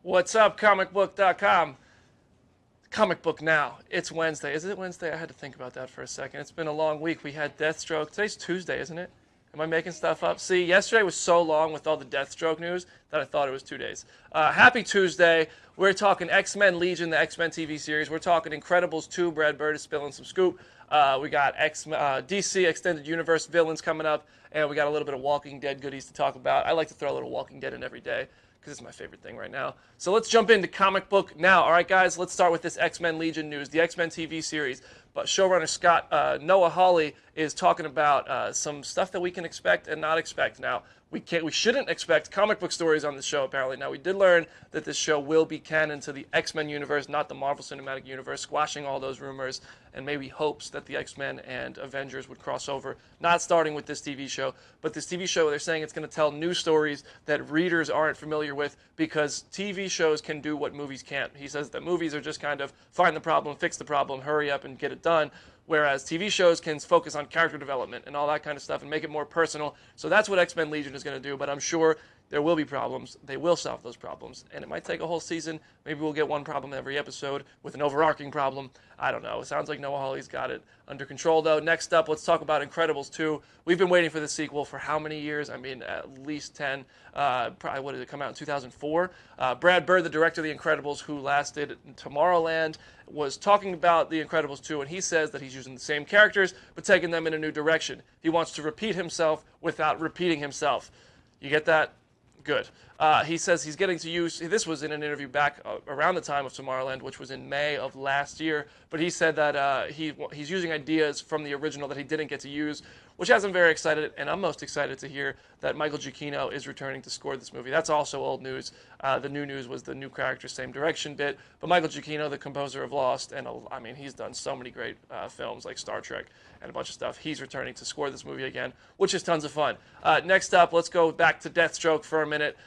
What's up, Comicbook.com? Comic Book Now. It's Wednesday. Is it Wednesday? I had to think about that for a second. It's been a long week. We had Deathstroke. Today's Tuesday, isn't it? Am I making stuff up? See, yesterday was so long with all the Deathstroke news that I thought it was 2 days. Happy Tuesday. We're talking X-Men Legion, the X-Men TV series. We're talking Incredibles 2. Brad Bird is spilling some scoop. We got DC Extended Universe villains coming up, and we got a little bit of Walking Dead goodies to talk about. I like to throw a little Walking Dead in every day because it's my favorite thing right now. So let's jump into Comic Book Now. All right, guys, let's start with this X-Men Legion news, the X-Men TV series. But showrunner Noah Hawley is talking about some stuff that we can expect and not expect. Now, we shouldn't expect comic book stories on this show, apparently. Now, we did learn that this show will be canon to the X-Men universe, not the Marvel Cinematic Universe, squashing all those rumors and maybe hopes that the X-Men and Avengers would cross over, not starting with this TV show. But this TV show, they're saying it's going to tell new stories that readers aren't familiar with because TV shows can do what movies can't. He says that movies are just kind of find the problem, fix the problem, hurry up and get it done. Whereas TV shows can focus on character development and all that kind of stuff and make it more personal. So that's what X-Men Legion is going to do. But I'm sure there will be problems. They will solve those problems. And it might take a whole season. Maybe we'll get one problem every episode with an overarching problem. I don't know. It sounds like Noah Hawley's got it under control, though. Next up, let's talk about Incredibles 2. We've been waiting for the sequel for how many years? I mean, at least 10. Probably, what did it come out in 2004? Brad Bird, the director of The Incredibles, who last did Tomorrowland, was talking about The Incredibles 2, and he says that he's using the same characters, but taking them in a new direction. He wants to repeat himself without repeating himself. You get that? Good. He says he's getting to use, this was in an interview back around the time of Tomorrowland, which was in May of last year, but he said that he's using ideas from the original that he didn't get to use, which has him very excited, and I'm most excited to hear that Michael Giacchino is returning to score this movie. That's also old news. The new news was the new character, same direction bit, but Michael Giacchino, the composer of Lost, and I mean, he's done so many great films like Star Trek and a bunch of stuff. He's returning to score this movie again, which is tons of fun. Next up, let's go back to Deathstroke for a minute.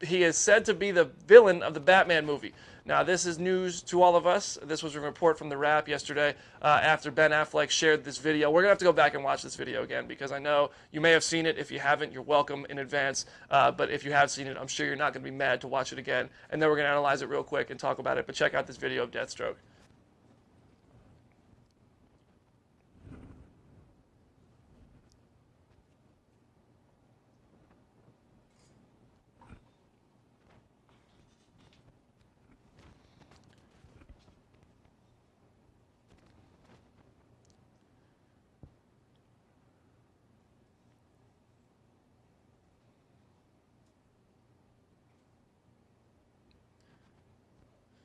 He is said to be the villain of the Batman movie. Now, this is news to all of us. This was a report from The Wrap yesterday after Ben Affleck shared this video. We're going to have to go back and watch this video again because I know you may have seen it. If you haven't, you're welcome in advance. But if you have seen it, I'm sure you're not going to be mad to watch it again. And then we're going to analyze it real quick and talk about it. But check out this video of Deathstroke.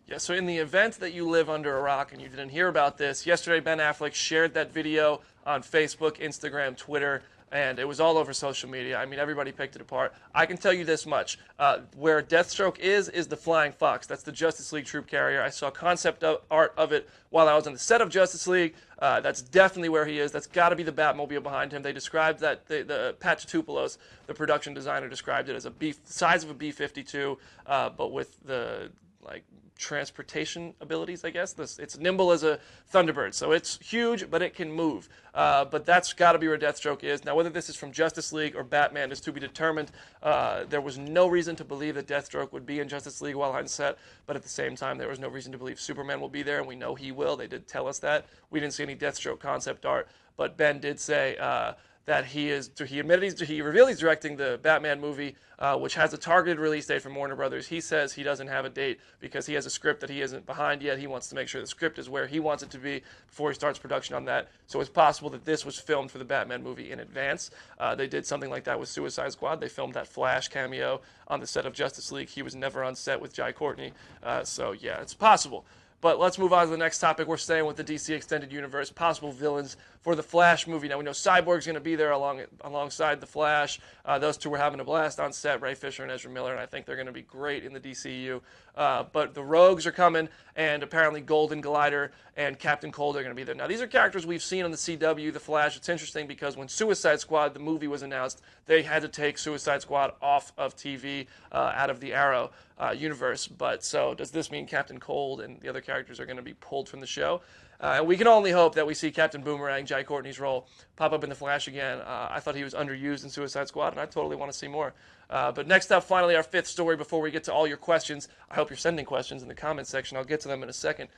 Yeah, so in the event that you live under a rock and you didn't hear about this, yesterday Ben Affleck shared that video on Facebook, Instagram, Twitter, and it was all over social media. I mean, everybody picked it apart. I can tell you this much. Where Deathstroke is the Flying Fox. That's the Justice League troop carrier. I saw concept art of it while I was on the set of Justice League. That's definitely where he is. That's got to be the Batmobile behind him. They described that, the Pat Chatoupolos, the production designer, described it as size of a B-52, but with the, transportation abilities, I guess. It's nimble as a Thunderbird, so it's huge, but it can move. But that's got to be where Deathstroke is. Now, whether this is from Justice League or Batman is to be determined. There was no reason to believe that Deathstroke would be in Justice League while on set, but at the same time, there was no reason to believe Superman will be there, and we know he will. They did tell us that. We didn't see any Deathstroke concept art, but Ben did say that he revealed he's directing the Batman movie, which has a targeted release date from Warner Brothers. He says he doesn't have a date because he has a script that he isn't behind yet. He wants to make sure the script is where he wants it to be before he starts production on that. So it's possible that this was filmed for the Batman movie in advance. They did something like that with Suicide Squad. They filmed that Flash cameo on the set of Justice League. He was never on set with Jai Courtney. So yeah, it's possible. But let's move on to the next topic. We're staying with the DC Extended Universe, possible villains for the Flash movie. Now, we know Cyborg's going to be there alongside the Flash. Those two were having a blast on set, Ray Fisher and Ezra Miller, and I think they're going to be great in the DCU. But the Rogues are coming, and apparently Golden Glider and Captain Cold are going to be there. Now, these are characters we've seen on the CW, the Flash. It's interesting because when Suicide Squad, the movie, was announced, they had to take Suicide Squad off of TV, out of the Arrow universe. But so does this mean Captain Cold and the other characters are going to be pulled from the show? And we can only hope that we see Captain Boomerang, Jai Courtney's role, pop up in The Flash again. I thought he was underused in Suicide Squad, and I totally want to see more. But next up, finally, our fifth story before we get to all your questions. I hope you're sending questions in the comments section. I'll get to them in a second.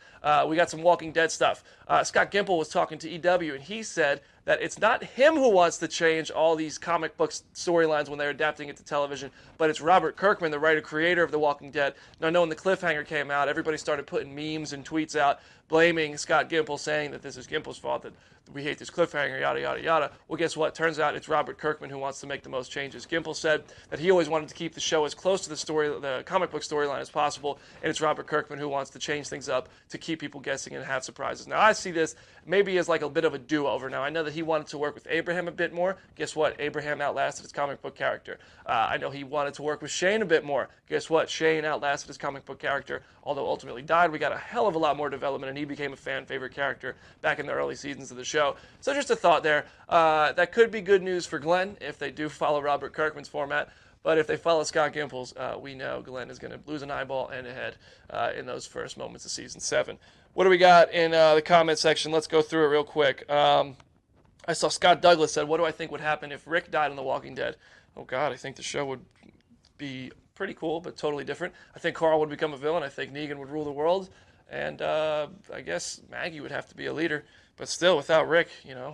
We got some Walking Dead stuff. Scott Gimple was talking to EW, and he said that it's not him who wants to change all these comic book storylines when they're adapting it to television, but it's Robert Kirkman, the writer-creator of The Walking Dead. Now, knowing the cliffhanger came out, everybody started putting memes and tweets out blaming Scott Gimple, saying that this is Gimple's fault, that we hate this cliffhanger, yada, yada, yada. Well, guess what? Turns out it's Robert Kirkman who wants to make the most changes. Gimple said that he always wanted to keep the show as close to the comic book storyline as possible, and it's Robert Kirkman who wants to change things up to keep people guessing and have surprises. Now, I see this maybe as like a bit of a do-over. Now, I know that he wanted to work with Abraham a bit more. Guess what? Abraham outlasted his comic book character. I know he wanted to work with Shane a bit more. Guess what? Shane outlasted his comic book character, although ultimately died. We got a hell of a lot more development, and he became a fan favorite character back in the early seasons of the show. So just a thought there. That could be good news for Glenn if they do follow Robert Kirkman's format. But if they follow Scott Gimple's, we know Glenn is going to lose an eyeball and a head in those first moments of Season 7. What do we got in the comment section? Let's go through it real quick. I saw Scott Douglas said, what do I think would happen if Rick died in The Walking Dead? Oh, God, I think the show would be pretty cool, but totally different. I think Carl would become a villain. I think Negan would rule the world. And I guess Maggie would have to be a leader. But still, without Rick,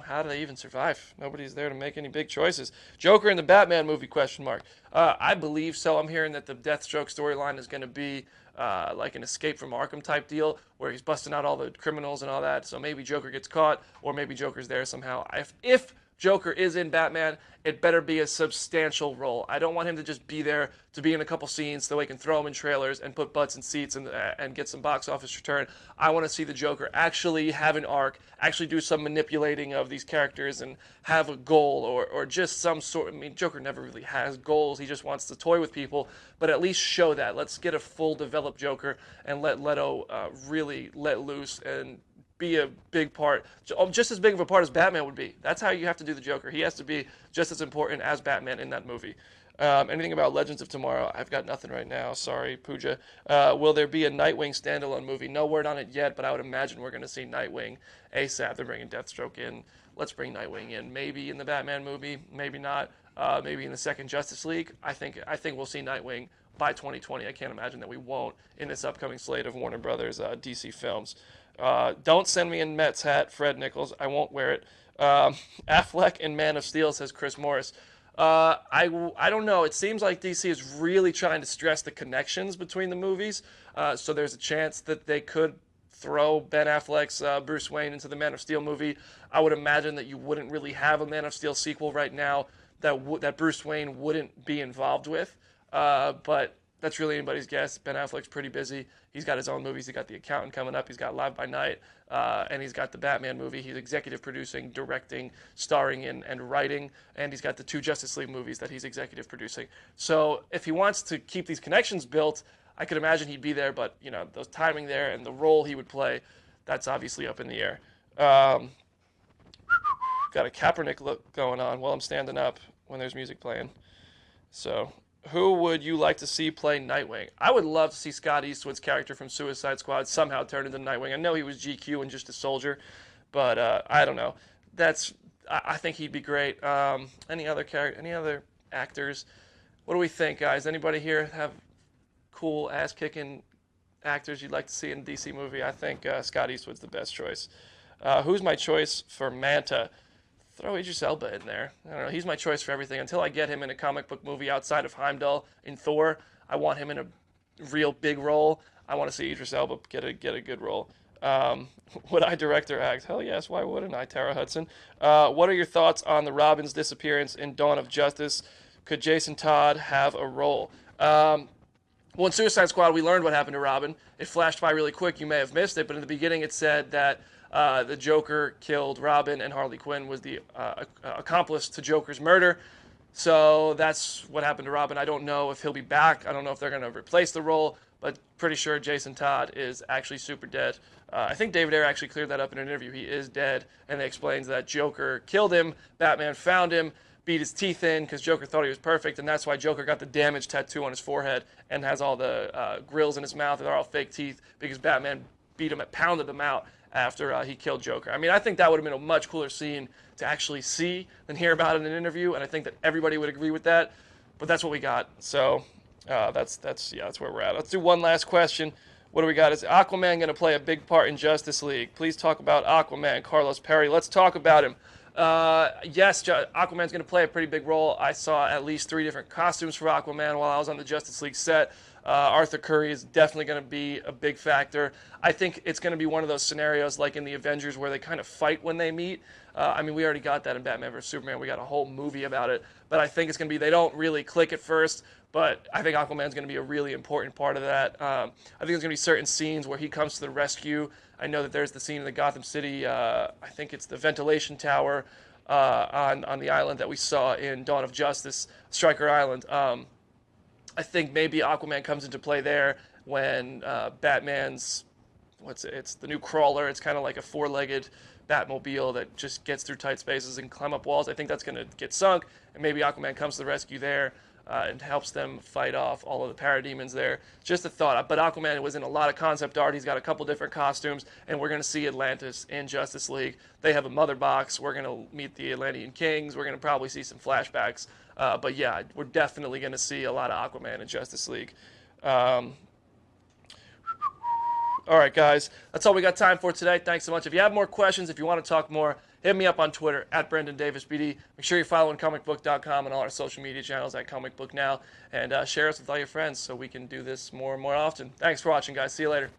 how do they even survive? Nobody's there to make any big choices. Joker in the Batman movie, question mark. I believe so. I'm hearing that the Deathstroke storyline is going to be like an Escape from Arkham type deal, where he's busting out all the criminals and all that. So maybe Joker gets caught, or maybe Joker's there somehow. If Joker is in Batman, it better be a substantial role. I don't want him to just be there to be in a couple scenes so we can throw him in trailers and put butts in seats and get some box office return. I want to see the Joker actually have an arc, actually do some manipulating of these characters and have a goal or just some sort. I mean, Joker never really has goals. He just wants to toy with people, but at least show that. Let's get a full developed Joker and let Leto really let loose and be a big part, just as big of a part as Batman would be. That's how you have to do the Joker. He has to be just as important as Batman in that movie. Anything about Legends of Tomorrow? I've got nothing right now. Sorry, Pooja. Will there be a Nightwing standalone movie? No word on it yet, but I would imagine we're going to see Nightwing ASAP. They're bringing Deathstroke in. Let's bring Nightwing in. Maybe in the Batman movie. Maybe not. Maybe in the second Justice League. I think we'll see Nightwing by 2020. I can't imagine that we won't in this upcoming slate of Warner Brothers DC films. Don't send me a Mets hat, Fred Nichols. I won't wear it. Affleck in Man of Steel, says Chris Morris. I don't know. It seems like DC is really trying to stress the connections between the movies. So there's a chance that they could throw Ben Affleck's Bruce Wayne into the Man of Steel movie. I would imagine that you wouldn't really have a Man of Steel sequel right now that Bruce Wayne wouldn't be involved with. But that's really anybody's guess. Ben Affleck's pretty busy. He's got his own movies. He's got The Accountant coming up. He's got Live by Night. And he's got the Batman movie. He's executive producing, directing, starring in, and writing. And he's got the 2 Justice League movies that he's executive producing. So if he wants to keep these connections built, I could imagine he'd be there. But, the timing there and the role he would play, that's obviously up in the air. Got a Kaepernick look going on while I'm standing up when there's music playing. So who would you like to see play Nightwing? I would love to see Scott Eastwood's character from Suicide Squad somehow turn into Nightwing. I know he was GQ and just a soldier, but I don't know. I think he'd be great. Any other actors? What do we think, guys? Anybody here have cool ass-kicking actors you'd like to see in a DC movie? I think Scott Eastwood's the best choice. Who's my choice for Manta? Throw Idris Elba in there. I don't know. He's my choice for everything. Until I get him in a comic book movie outside of Heimdall in Thor, I want him in a real big role. I want to see Idris Elba get a good role. Would I direct or act? Hell yes. Why wouldn't I, Tara Hudson? What are your thoughts on the Robin's disappearance in Dawn of Justice? Could Jason Todd have a role? Well, in Suicide Squad, we learned what happened to Robin. It flashed by really quick. You may have missed it, but in the beginning it said that the Joker killed Robin, and Harley Quinn was the accomplice to Joker's murder. So that's what happened to Robin. I don't know if he'll be back. I don't know if they're going to replace the role, but pretty sure Jason Todd is actually super dead. I think David Ayer actually cleared that up in an interview. He is dead, and they explains that Joker killed him, Batman found him, beat his teeth in because Joker thought he was perfect, and that's why Joker got the damage tattoo on his forehead and has all the grills in his mouth. They're all fake teeth because Batman beat him and pounded them out after he killed Joker. I mean, I think that would have been a much cooler scene to actually see than hear about in an interview, and I think that everybody would agree with that. But that's what we got. So that's where we're at. Let's do one last question. What do we got? Is Aquaman going to play a big part in Justice League? Please talk about Aquaman, Carlos Perry. Let's talk about him. Yes, Aquaman's going to play a pretty big role. I saw at least 3 different costumes for Aquaman while I was on the Justice League set. Arthur Curry is definitely going to be a big factor. I think it's going to be one of those scenarios like in the Avengers where they kind of fight when they meet. I mean, we already got that in Batman vs. Superman. We got a whole movie about it. But I think it's going to be, they don't really click at first, but I think Aquaman's going to be a really important part of that. I think there's going to be certain scenes where he comes to the rescue. I know that there's the scene in the Gotham City, I think it's the ventilation tower on the island that we saw in Dawn of Justice, Stryker Island. I think maybe Aquaman comes into play there when Batman's, it's the new crawler. It's kind of like a 4-legged Batmobile that just gets through tight spaces and climb up walls. I think that's going to get sunk, and maybe Aquaman comes to the rescue there and helps them fight off all of the parademons there. Just a thought. But Aquaman was in a lot of concept art. He's got a couple different costumes, and we're going to see Atlantis in Justice League. They have a mother box. We're going to meet the Atlantean Kings. We're going to probably see some flashbacks. But yeah, we're definitely going to see a lot of Aquaman in Justice League. All right, guys. That's all we got time for today. Thanks so much. If you have more questions, if you want to talk more, hit me up on Twitter, @BrendanDavisBD. Make sure you're following ComicBook.com and all our social media channels at ComicBook Now. And share us with all your friends so we can do this more and more often. Thanks for watching, guys. See you later.